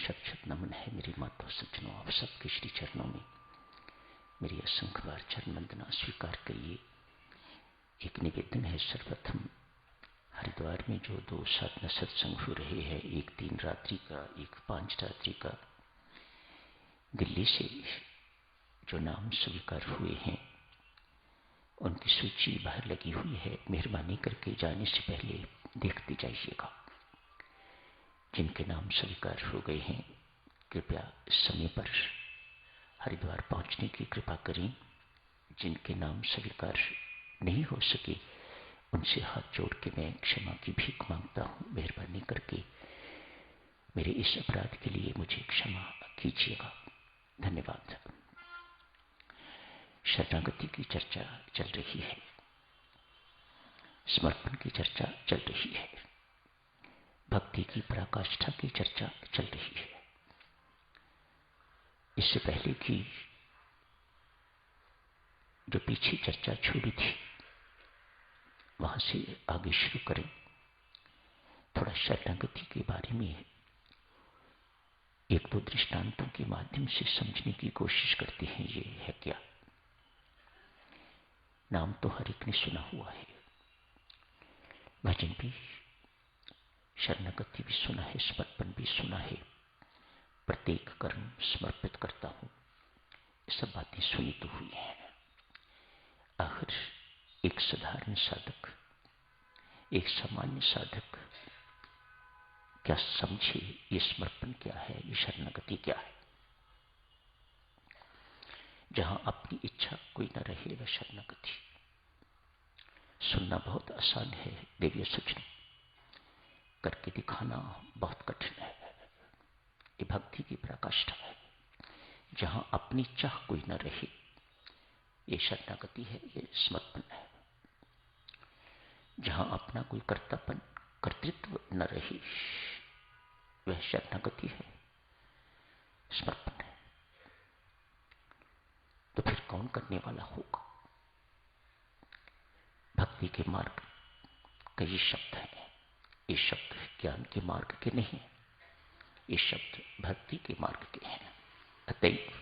शत शत नमन है मेरी माता सज्जनों, आप सबके श्री चरणों में मेरी असंख्य बार चरण वंदना स्वीकार करिए। एक निवेदन है, सर्वप्रथम हरिद्वार में जो 2 साधना सत्संग हो रहे हैं, एक 3 रात्रि का, एक 5 रात्रि का, दिल्ली से जो नाम स्वीकार हुए हैं उनकी सूची बाहर लगी हुई है। मेहरबानी करके जाने से पहले देखते जाइएगा। जिनके नाम स्वीकार हो गए हैं कृपया समय पर हरिद्वार पहुंचने की कृपा करें। जिनके नाम स्वीकार नहीं हो सके उनसे हाथ जोड़ के मैं क्षमा की भीख मांगता हूं। मेहरबानी करके मेरे इस अपराध के लिए मुझे क्षमा कीजिएगा। धन्यवाद। शरणागति की चर्चा चल रही है, समर्पण की चर्चा चल रही है, भक्ति की पराकाष्ठा की चर्चा चल रही है। इससे पहले की जो पीछे चर्चा छोड़ी थी वहां से आगे शुरू करें। थोड़ा शरणागति के बारे में 1-2 दृष्टांतों के माध्यम से समझने की कोशिश करते हैं। ये है क्या? नाम तो हर एक ने सुना हुआ है, भजन भी, शरणागति भी सुना है, समर्पण भी सुना है, प्रत्येक कर्म समर्पित करता हूं, सब बातें सुनी तो हुई हैं। आखिर एक साधारण साधक, एक सामान्य साधक क्या समझे ये समर्पण क्या है, ये शरणागति क्या है। जहां अपनी इच्छा कोई न रहे वह शरणागति। सुनना बहुत आसान है देवी सज्जन, करके दिखाना बहुत कठिन है। ये भक्ति की पराकाष्ठा है। जहां अपनी चाह कोई न रहे ये शरणागति है, ये समर्पण है। जहां अपना कोई कर्तव्य कर्तृत्व न रहे वह शरणागति है, समर्पण है। तो फिर कौन करने वाला होगा? भक्ति के मार्ग कई शब्द हैं। ये शब्द ज्ञान के मार्ग के नहीं, ये शब्द भक्ति के मार्ग के हैं। अतएव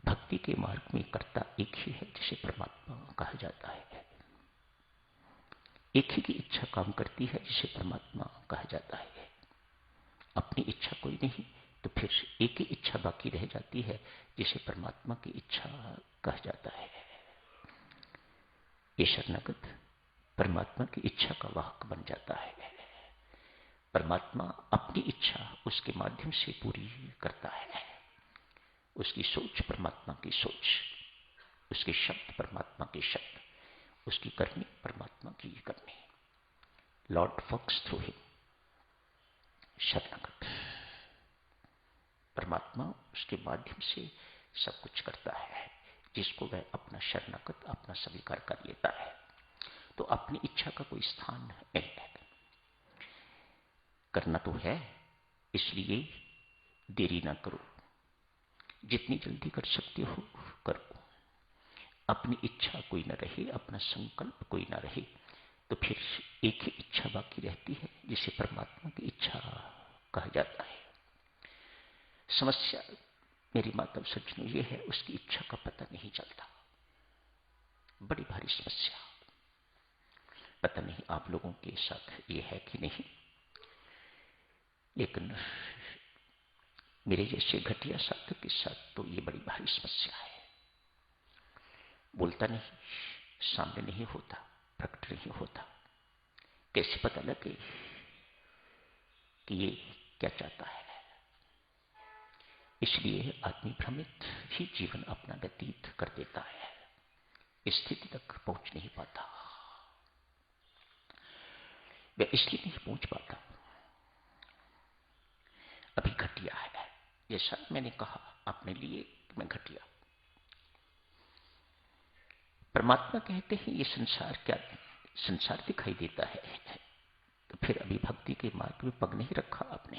भक्ति के मार्ग में कर्ता एक ही है जिसे परमात्मा कहा जाता है। एक ही की इच्छा काम करती है जिसे परमात्मा कहा जाता है। अपनी इच्छा कोई नहीं तो फिर एक ही इच्छा बाकी रह जाती है जिसे परमात्मा की इच्छा कहा जाता है। ये शरणागत परमात्मा की इच्छा का वाहक बन जाता है। परमात्मा अपनी इच्छा उसके माध्यम से पूरी करता है। उसकी सोच परमात्मा की सोच, उसके शब्द परमात्मा के शब्द, उसकी करनी परमात्मा की करनी। Lord works through him. शरणागत परमात्मा उसके माध्यम से सब कुछ करता है, जिसको वह अपना शरणागत अपना स्वीकार कर लेता है। तो अपनी इच्छा का कोई स्थान नहीं है। करना तो है, इसलिए देरी ना करो, जितनी जल्दी कर सकते हो करो। अपनी इच्छा कोई न रहे, अपना संकल्प कोई ना रहे तो फिर एक ही इच्छा बाकी रहती है जिसे परमात्मा की इच्छा कहा जाता है। समस्या मेरी माता सज्जनों ये है, उसकी इच्छा का पता नहीं चलता। बड़ी भारी समस्या। पता नहीं आप लोगों के साथ ये है कि नहीं, लेकिन मेरे जैसे घटिया साधक के साथ तो ये बड़ी भारी समस्या है। बोलता नहीं, सामने नहीं होता, प्रकट नहीं होता, कैसे पता लगे कि ये क्या चाहता है। इसलिए आदमी भ्रमित ही जीवन अपना व्यतीत कर देता है, स्थिति तक पहुंच नहीं पाता। वह इसलिए नहीं पहुंच पाता, अभी घटिया है। जैसा मैंने कहा अपने लिए मैं घटिया। परमात्मा कहते हैं ये संसार क्या, संसार दिखाई देता है, तो फिर अभी भक्ति के मार्ग में पग नहीं रखा आपने।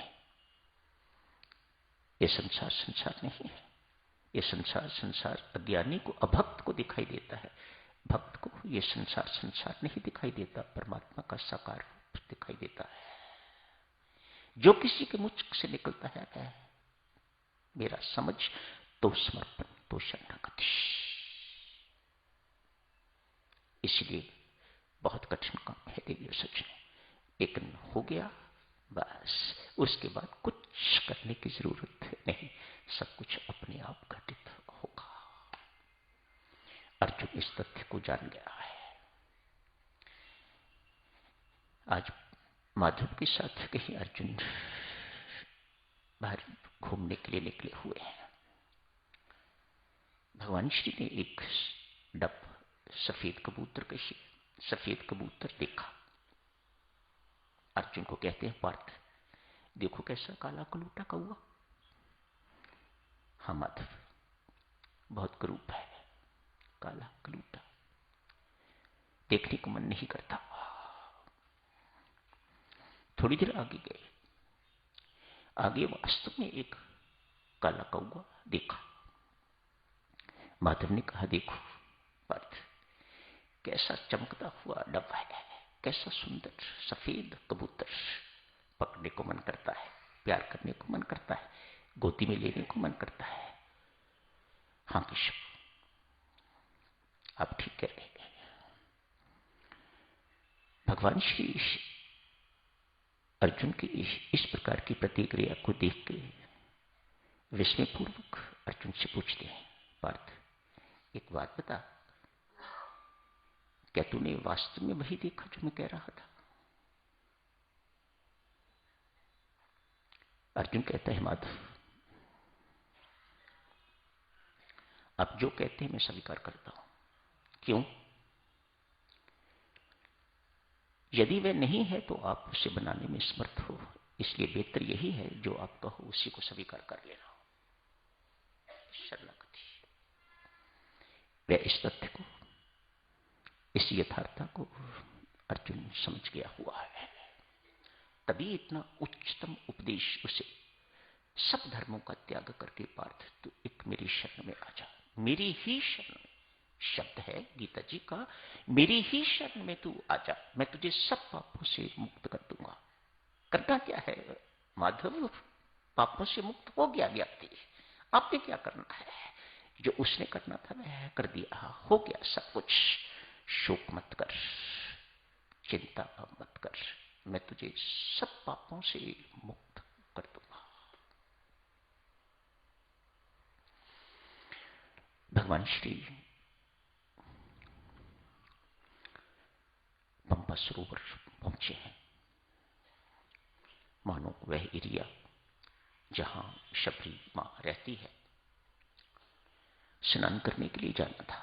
ये संसार संसार नहीं है। ये संसार संसार अज्ञानी को, अभक्त को दिखाई देता है। भक्त को ये संसार संसार नहीं दिखाई देता, परमात्मा का साकार रूप दिखाई देता है। जो किसी के मुझ से निकलता है मेरा समझ तो समर्पण तो शरणागति। इसलिए बहुत कठिन काम है देवियों सज्जनों, लेकिन हो गया बस, उसके बाद कुछ करने की जरूरत नहीं, सब कुछ अपने आप घटित होगा। अर्जुन इस तथ्य को जान गया है। आज माधव के साथ कहीं अर्जुन बाहर घूमने के लिए निकले हुए हैं। भगवान श्री ने एक डब सफेद कबूतर कही, सफेद कबूतर देखा। अर्जुन को कहते हैं, पार्थ देखो कैसा काला कलूटा कौआ। हाँ माधव, बहुत करूप है, काला कलूटा, देखने को मन नहीं करता। थोड़ी देर आगे गए, आगे वास्तव में एक काला कौआ देखा। माधव ने कहा, देखो पार्थ, कैसा चमकता हुआ डब है, कैसा सुंदर सफेद कबूतर, पकड़ने को मन करता है, प्यार करने को मन करता है, गोदी में लेने को मन करता है। हाँ केशव, आप ठीक कह रहे हैं। भगवान श्री अर्जुन की इस प्रकार की प्रतिक्रिया को देख के विस्मयपूर्वक अर्जुन से पूछते हैं, पार्थ एक बात बता, क्या तूने वास्तव में वही देखा जो मैं कह रहा था? अर्जुन कहता है, माधव आप जो कहते हैं मैं स्वीकार करता हूं। क्यों? यदि वह नहीं है तो आप उसे बनाने में समर्थ हो, इसलिए बेहतर यही है जो आप कहो उसी को स्वीकार कर लेना। शरणागति। वह इस तथ्य को, इस यथार्थता को अर्जुन समझ गया हुआ है, तभी इतना उच्चतम उपदेश उसे, सब धर्मों का त्याग करके पार्थ तू एक मेरी शरण में आ जा, मेरी ही शरण में। शब्द है गीता जी का, मेरी ही शरण में तू आ जा, मैं तुझे सब पापों से मुक्त कर दूंगा। करना क्या है माधव? पापों से मुक्त हो गया व्यक्ति, आपने क्या करना है? जो उसने करना था वह कर दिया, हो गया सब कुछ। शोक मत कर, चिंता मत कर, मैं तुझे सब पापों से मुक्त कर दूंगा। भगवान श्री पंपा सरोवर पहुंचे हैं। मानो वह एरिया जहां शबरी मां रहती है। स्नान करने के लिए जाना था,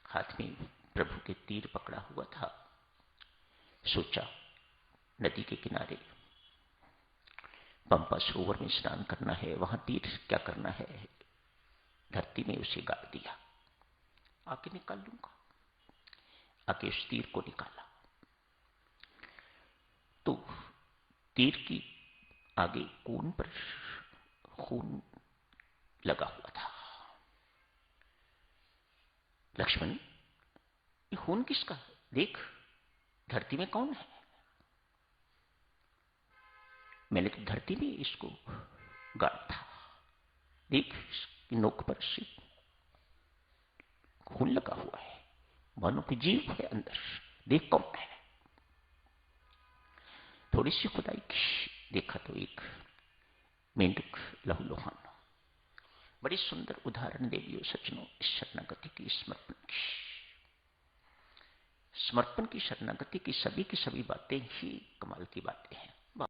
हाथ में प्रभु के तीर पकड़ा हुआ था। सोचा नदी के किनारे पंपा सरोवर में स्नान करना है, वहां तीर क्या करना है, धरती में उसे गाड़ दिया, आके निकाल लूंगा। आके उस तीर को निकाला तो तीर की आगे खून पर खून लगा हुआ था। लक्ष्मण ये खून किसका? देख धरती में कौन है? मैंने तो धरती में इसको गाड़ा था, देख नोक पर से खून लगा हुआ है, मानो कि जीव है अंदर, देख कौन है। थोड़ी सी खुदाई की, देखा तो एक मेंढक लहूलुहान। बड़ी सुंदर उदाहरण देवियों सज्जनों इस शरणागति की, समर्पण की। समर्पण की, शरणागति की सभी बातें ही कमाल की बातें हैं।